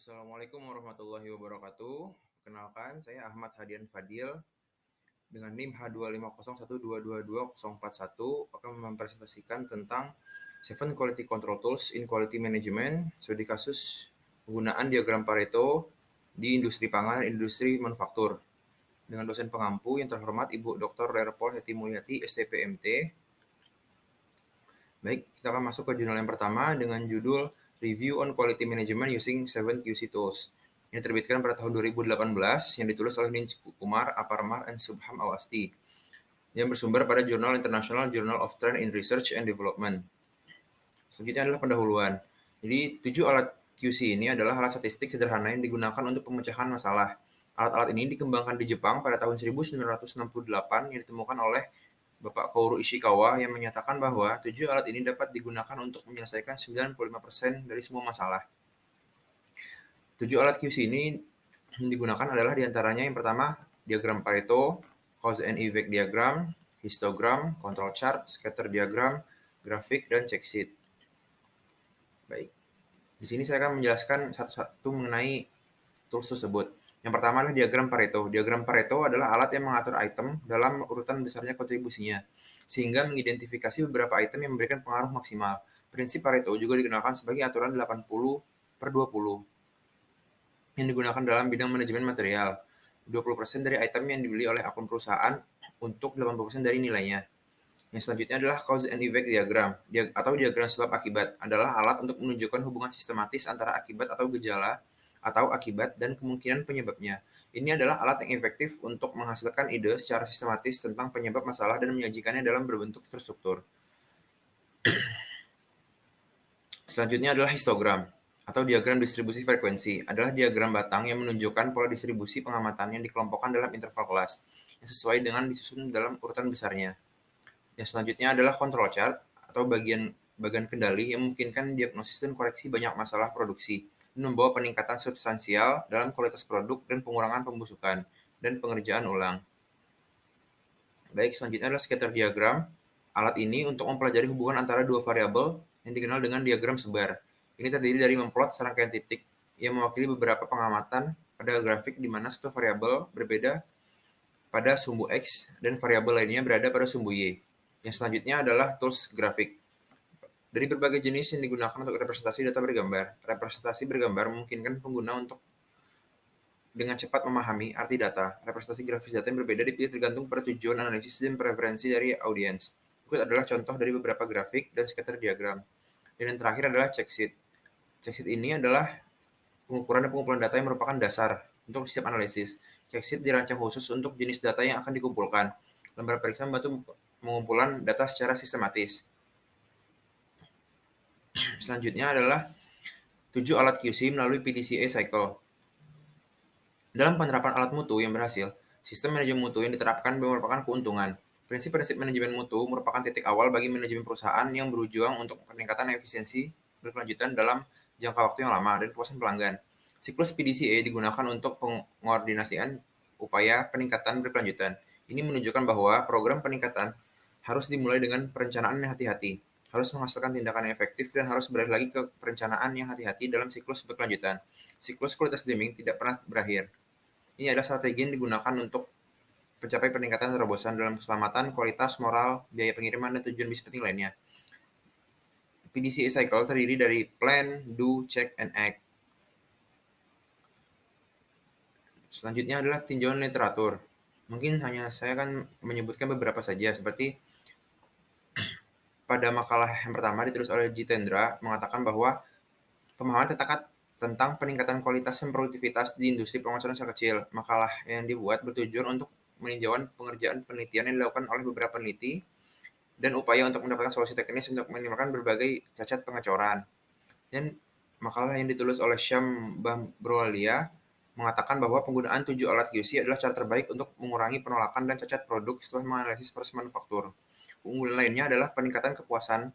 Assalamualaikum warahmatullahi wabarakatuh. Perkenalkan, saya Ahmad Hadian Fadil dengan NIM H25012222041 akan mempresentasikan tentang 7 Quality Control Tools in Quality Management, studi kasus penggunaan diagram Pareto di industri pangan dan industri manufaktur. Dengan dosen pengampu yang terhormat Ibu Dr. Lerpol Heti Mulyati, STPMT. Baik, kita akan masuk ke jurnal yang pertama dengan judul Review on Quality Management Using 7 QC Tools. Ini terbitkan pada tahun 2018 yang ditulis oleh Ninch Kumar, Aparmar, and Subham Awasti yang bersumber pada Jurnal International Journal of Trend in Research and Development. Selanjutnya adalah pendahuluan. Jadi 7 alat QC ini adalah alat statistik sederhana yang digunakan untuk pemecahan masalah. Alat-alat ini dikembangkan di Jepang pada tahun 1968 yang ditemukan oleh Bapak Kaoru Ishikawa yang menyatakan bahwa 7 alat ini dapat digunakan untuk menyelesaikan 95% dari semua masalah. 7 alat QC ini yang digunakan adalah diantaranya yang pertama, diagram Pareto, cause and effect diagram, histogram, control chart, scatter diagram, grafik, dan check sheet. Baik, di sini saya akan menjelaskan satu-satu mengenai tools tersebut. Yang pertama adalah diagram Pareto. Diagram Pareto adalah alat yang mengatur item dalam urutan besarnya kontribusinya, sehingga mengidentifikasi beberapa item yang memberikan pengaruh maksimal. Prinsip Pareto juga dikenalkan sebagai aturan 80/20, yang digunakan dalam bidang manajemen material. 20% dari item yang dibeli oleh akun perusahaan untuk 80% dari nilainya. Yang selanjutnya adalah cause and effect diagram, atau diagram sebab akibat, adalah alat untuk menunjukkan hubungan sistematis antara akibat atau gejala atau akibat dan kemungkinan penyebabnya. Ini adalah alat yang efektif untuk menghasilkan ide secara sistematis tentang penyebab masalah dan menyajikannya dalam berbentuk terstruktur. Selanjutnya adalah histogram, atau diagram distribusi frekuensi, adalah diagram batang yang menunjukkan pola distribusi pengamatan yang dikelompokkan dalam interval kelas, yang sesuai dengan disusun dalam urutan besarnya. Yang selanjutnya adalah control chart, atau bagian kendali yang memungkinkan diagnosis dan koreksi banyak masalah produksi, dan membawa peningkatan substansial dalam kualitas produk dan pengurangan pembusukan dan pengerjaan ulang. Baik, selanjutnya adalah scatter diagram. Alat ini untuk mempelajari hubungan antara dua variabel yang dikenal dengan diagram sebar. Ini terdiri dari memplot serangkaian titik yang mewakili beberapa pengamatan pada grafik di mana satu variabel berbeda pada sumbu X dan variabel lainnya berada pada sumbu Y. Yang selanjutnya adalah tools grafik. Dari berbagai jenis yang digunakan untuk representasi data bergambar. Representasi bergambar memungkinkan pengguna untuk dengan cepat memahami arti data. Representasi grafis data yang berbeda dipilih tergantung pada tujuan analisis dan preferensi dari audiens. Berikut adalah contoh dari beberapa grafik dan scatter diagram. Dan yang terakhir adalah check sheet. Check sheet ini adalah pengukuran dan pengumpulan data yang merupakan dasar untuk setiap analisis. Check sheet dirancang khusus untuk jenis data yang akan dikumpulkan. Lembar periksa membantu pengumpulan data secara sistematis. Selanjutnya adalah 7 alat QC melalui PDCA cycle. Dalam penerapan alat mutu yang berhasil, sistem manajemen mutu yang diterapkan merupakan keuntungan. Prinsip-prinsip manajemen mutu merupakan titik awal bagi manajemen perusahaan yang berjuang untuk peningkatan efisiensi berkelanjutan dalam jangka waktu yang lama dan kepuasan pelanggan. Siklus PDCA digunakan untuk pengordinasian upaya peningkatan berkelanjutan. Ini menunjukkan bahwa program peningkatan harus dimulai dengan perencanaan yang hati-hati, harus menghasilkan tindakan yang efektif, dan harus beralih lagi ke perencanaan yang hati-hati dalam siklus berkelanjutan. Siklus kualitas Deming tidak pernah berakhir. Ini adalah strategi yang digunakan untuk mencapai peningkatan terobosan dalam keselamatan, kualitas, moral, biaya pengiriman, dan tujuan bisnis penting lainnya. PDCA cycle terdiri dari plan, do, check, and act. Selanjutnya adalah tinjauan literatur. Mungkin hanya saya akan menyebutkan beberapa saja, seperti pada makalah yang pertama ditulis oleh Jitendra mengatakan bahwa pemahaman tentang peningkatan kualitas dan produktivitas di industri pengawasan usaha kecil. Makalah yang dibuat bertujuan untuk meninjau pengerjaan penelitian yang dilakukan oleh beberapa peneliti dan upaya untuk mendapatkan solusi teknis untuk minimalkan berbagai cacat pengecoran. Dan makalah yang ditulis oleh Syam Bahbrolia mengatakan bahwa penggunaan 7 alat QC adalah cara terbaik untuk mengurangi penolakan dan cacat produk setelah menganalisis proses manufaktur. Keunggulan lainnya adalah peningkatan kepuasan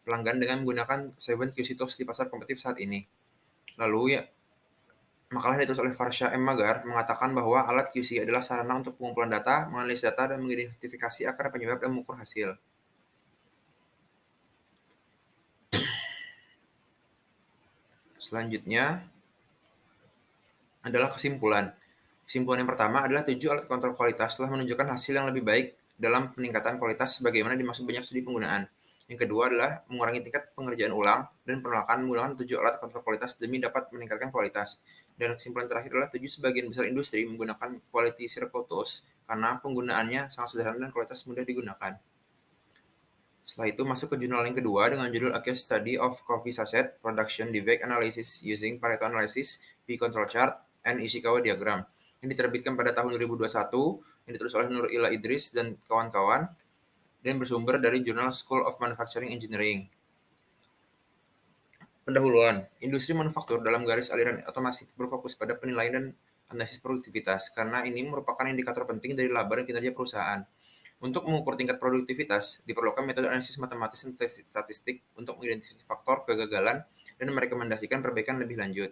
pelanggan dengan menggunakan 7 QC tools di pasar kompetitif saat ini. Lalu makalah yang ditulis oleh Farsha M. Magar mengatakan bahwa alat QC adalah sarana untuk pengumpulan data, menganalisis data, dan mengidentifikasi akar penyebab dan mengukur hasil. Selanjutnya adalah kesimpulan. Kesimpulan yang pertama adalah 7 alat kontrol kualitas telah menunjukkan hasil yang lebih baik dalam peningkatan kualitas sebagaimana dimaksud banyak studi penggunaan. Yang kedua adalah mengurangi tingkat pengerjaan ulang dan penolakan menggunakan 7 alat kontrol kualitas demi dapat meningkatkan kualitas. Dan kesimpulan terakhir adalah 7 sebagian besar industri menggunakan quality circle tools karena penggunaannya sangat sederhana dan kualitas mudah digunakan. Setelah itu masuk ke jurnal yang kedua dengan judul A Case Study of Coffee Sachet Production Defect Analysis Using Pareto Analysis, P-Control Chart, and Ishikawa Diagram yang diterbitkan pada tahun 2021 yang ditulis oleh Nur Ila Idris dan kawan-kawan dan bersumber dari jurnal School of Manufacturing Engineering. Pendahuluan, industri manufaktur dalam garis aliran otomasi berfokus pada penilaian dan analisis produktivitas karena ini merupakan indikator penting dari laba dan kinerja perusahaan. Untuk mengukur tingkat produktivitas, diperlukan metode analisis matematis dan statistik untuk mengidentifikasi faktor kegagalan dan merekomendasikan perbaikan lebih lanjut.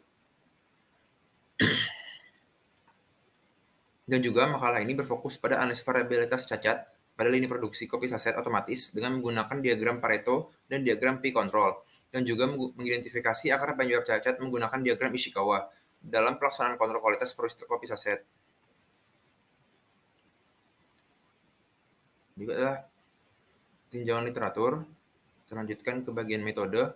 Dan juga makalah ini berfokus pada analisis variabilitas cacat pada lini produksi kopi saset otomatis dengan menggunakan diagram Pareto dan diagram P-control, dan juga mengidentifikasi akar penyebab cacat menggunakan diagram Ishikawa dalam pelaksanaan kontrol kualitas produksi kopi saset. Juga adalah tinjauan literatur. Terlanjutkan ke bagian metode.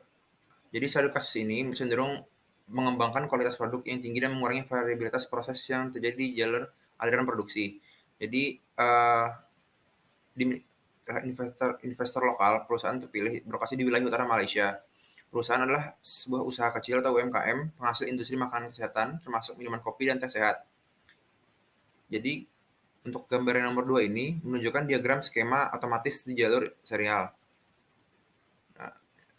Jadi satu kasus ini cenderung mengembangkan kualitas produk yang tinggi dan mengurangi variabilitas proses yang terjadi di jalur aliran produksi. Jadi investor lokal, perusahaan terpilih berlokasi di wilayah utara Malaysia. Perusahaan adalah sebuah usaha kecil atau UMKM penghasil industri makanan kesehatan, termasuk minuman kopi dan teh sehat. Jadi untuk gambar yang nomor 2 ini menunjukkan diagram skema otomatis di jalur serial.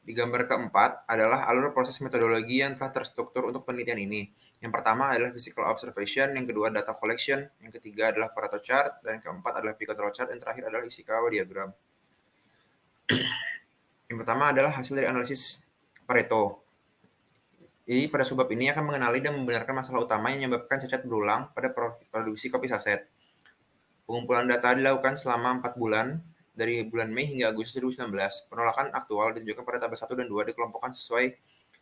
Di gambar keempat adalah alur proses metodologi yang telah terstruktur untuk penelitian ini. Yang pertama adalah physical observation, yang kedua data collection, yang ketiga adalah Pareto chart, dan yang keempat adalah P-control chart, yang terakhir adalah Ishikawa diagram. Yang pertama adalah hasil dari analisis Pareto. Jadi pada subbab ini akan mengenali dan membenarkan masalah utama yang menyebabkan cacat berulang pada produksi kopi saset. Pengumpulan data dilakukan selama 4 bulan, dari bulan Mei hingga Agustus 2019. Penolakan aktual ditunjukkan pada tabel 1 dan 2 dikelompokkan sesuai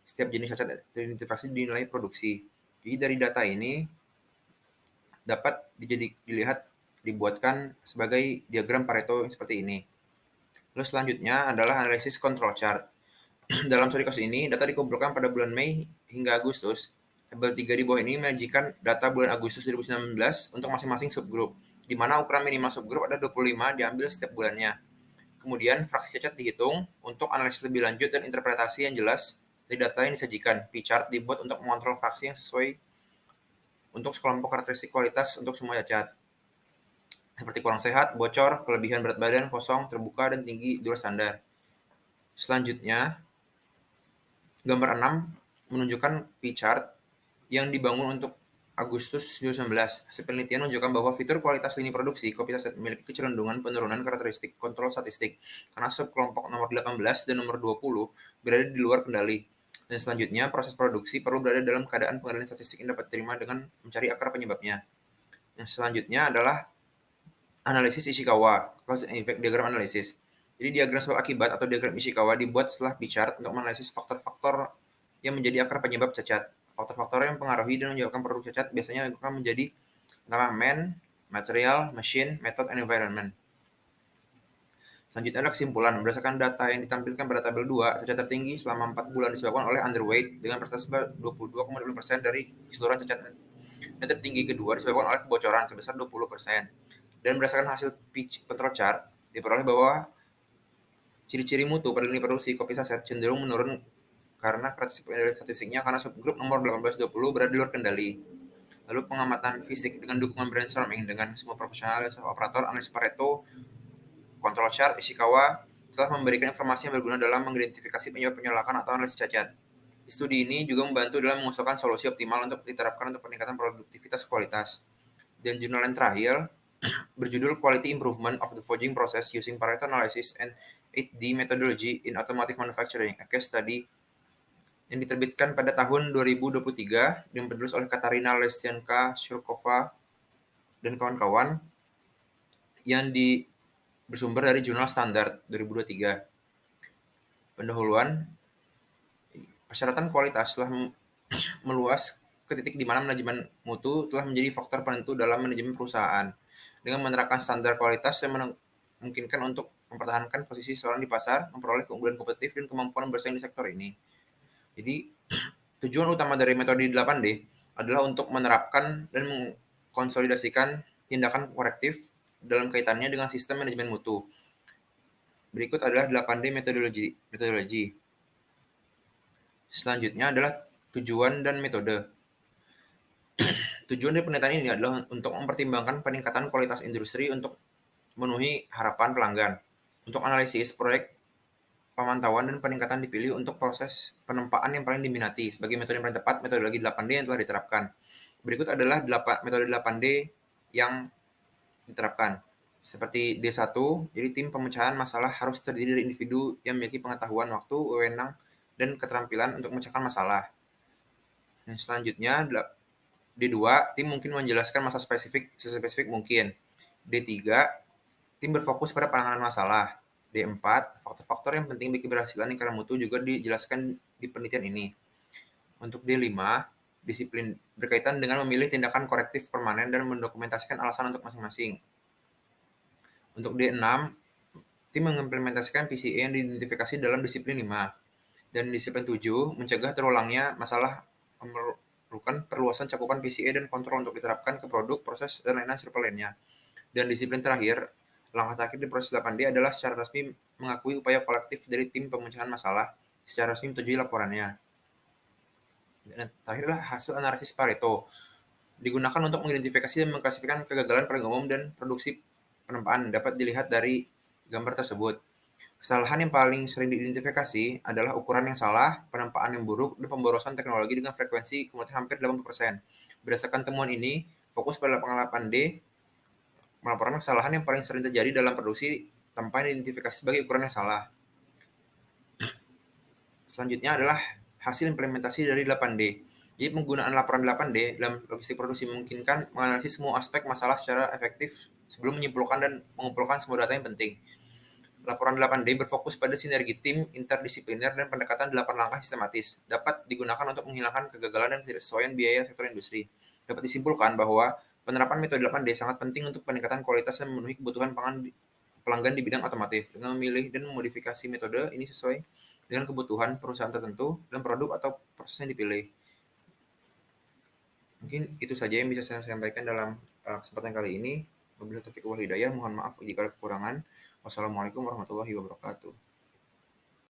setiap jenis cacat teridentifikasi di nilai produksi. Jadi dari data ini dapat dibuatkan sebagai diagram Pareto seperti ini. Lalu selanjutnya adalah analisis control chart. Dalam studi kasus ini, data dikumpulkan pada bulan Mei hingga Agustus. Tabel 3 di bawah ini menyajikan data bulan Agustus 2019 untuk masing-masing subgrup, di mana ukuran minimal subgrup ada 25 diambil setiap bulannya. Kemudian fraksi cacat dihitung untuk analisis lebih lanjut dan interpretasi yang jelas dari data yang disajikan. P-chart dibuat untuk mengontrol fraksi yang sesuai untuk sekelompok karakteristik kualitas untuk semua cacat. Seperti kurang sehat, bocor, kelebihan berat badan, kosong, terbuka, dan tinggi di luar standar. Selanjutnya, gambar 6 menunjukkan P-chart yang dibangun untuk Agustus 2019. Hasil penelitian menunjukkan bahwa fitur kualitas lini produksi kopi saset memiliki kecenderungan penurunan karakteristik kontrol statistik karena subkelompok nomor 18 dan nomor 20 berada di luar kendali. Dan selanjutnya, proses produksi perlu berada dalam keadaan pengendalian statistik yang dapat diterima dengan mencari akar penyebabnya. Yang selanjutnya adalah analisis Ishikawa, cause and effect diagram analisis. Jadi diagram sebab akibat atau diagram Ishikawa dibuat setelah P-chart untuk menganalisis faktor-faktor yang menjadi akar penyebab cacat. Faktor-faktor yang mempengaruhi dan menyebabkan produk cacat biasanya akan menjadi pertama man, material, machine, method, and environment. Selanjutnya adalah kesimpulan. Berdasarkan data yang ditampilkan pada tabel 2, cacat tertinggi selama 4 bulan disebabkan oleh underweight dengan persentase 22,2% dari keseluruhan cacat. Dan tertinggi kedua disebabkan oleh kebocoran sebesar 20%. Dan berdasarkan hasil P-control chart, diperoleh bahwa ciri-ciri mutu pada lini produksi kopi saset cenderung menurun karena karakteristik statistiknya karena subgrup nomor 18-20 berada di luar kendali. Lalu pengamatan fisik dengan dukungan brainstorming dengan semua profesional dan operator analisis Pareto, control chart, Ishikawa telah memberikan informasi yang berguna dalam mengidentifikasi penyebab penolakan atau analisis cacat. Studi ini juga membantu dalam mengusulkan solusi optimal untuk diterapkan untuk peningkatan produktivitas kualitas. Dan jurnal yang terakhir berjudul Quality Improvement of the Forging Process Using Pareto Analysis and 8D Methodology in Automotive Manufacturing, a case study yang diterbitkan pada tahun 2023 dan penulis oleh Katarina Lesianka Shurkova dan kawan-kawan yang bersumber dari jurnal Standard 2023. Pendahuluan, persyaratan kualitas telah meluas ke titik di mana manajemen mutu telah menjadi faktor penentu dalam manajemen perusahaan. Dengan menerapkan standar kualitas yang memungkinkan untuk mempertahankan posisi seorang di pasar, memperoleh keunggulan kompetitif dan kemampuan bersaing di sektor ini. Jadi, tujuan utama dari metode 8D adalah untuk menerapkan dan mengkonsolidasikan tindakan korektif dalam kaitannya dengan sistem manajemen mutu. Berikut adalah 8D metodologi. Selanjutnya adalah tujuan dan metode. Tujuan dari penelitian ini adalah untuk mempertimbangkan peningkatan kualitas industri untuk memenuhi harapan pelanggan. Untuk analisis proyek pemantauan dan peningkatan dipilih untuk proses penempaan yang paling diminati. Sebagai metode yang paling tepat, metodologi 8D yang telah diterapkan. Berikut adalah metode 8D yang diterapkan. Seperti D1, jadi tim pemecahan masalah harus terdiri dari individu yang memiliki pengetahuan, waktu, wewenang, dan keterampilan untuk memecahkan masalah. Dan selanjutnya, D2, tim mungkin menjelaskan masalah sespesifik mungkin. D3, tim berfokus pada penanganan masalah. D4, faktor-faktor yang penting bagi keberhasilan lingkaran mutu juga dijelaskan di penelitian ini. Untuk D5, disiplin berkaitan dengan memilih tindakan korektif permanen dan mendokumentasikan alasan untuk masing-masing. Untuk D6, tim mengimplementasikan PCA yang diidentifikasi dalam disiplin 5. Dan disiplin 7, mencegah terulangnya masalah memerlukan perluasan cakupan PCA dan kontrol untuk diterapkan ke produk, proses, dan lain-lain serta lainnya. Dan disiplin terakhir, langkah terakhir di proses 8D adalah secara resmi mengakui upaya kolektif dari tim pemecahan masalah, secara resmi menyetujui laporannya. Dan terakhirlah hasil analisis Pareto, digunakan untuk mengidentifikasi dan mengklasifikasikan kegagalan paling umum dan produksi penempaan dapat dilihat dari gambar tersebut. Kesalahan yang paling sering diidentifikasi adalah ukuran yang salah, penempaan yang buruk, dan pemborosan teknologi dengan frekuensi kumulatif hampir 80%. Berdasarkan temuan ini, fokus pada 8D melaporkan kesalahan yang paling sering terjadi dalam produksi tanpa identifikasi sebagai ukuran yang salah. Selanjutnya adalah hasil implementasi dari 8D. Jadi penggunaan laporan 8D dalam logistik produksi memungkinkan menganalisis semua aspek masalah secara efektif sebelum menyimpulkan dan mengumpulkan semua data yang penting. Laporan 8D berfokus pada sinergi tim, interdisipliner, dan pendekatan 8 langkah sistematis. Dapat digunakan untuk menghilangkan kegagalan dan ketidaksesuaian biaya sektor industri. Dapat disimpulkan bahwa penerapan metode 8D sangat penting untuk peningkatan kualitas dan memenuhi kebutuhan pelanggan di bidang otomotif. Dengan memilih dan memodifikasi metode ini sesuai dengan kebutuhan perusahaan tertentu dan produk atau proses yang dipilih. Mungkin itu saja yang bisa saya sampaikan dalam kesempatan kali ini. Wabillahi taufiq wal hidayah. Mohon maaf jika ada kekurangan. Wassalamualaikum warahmatullahi wabarakatuh.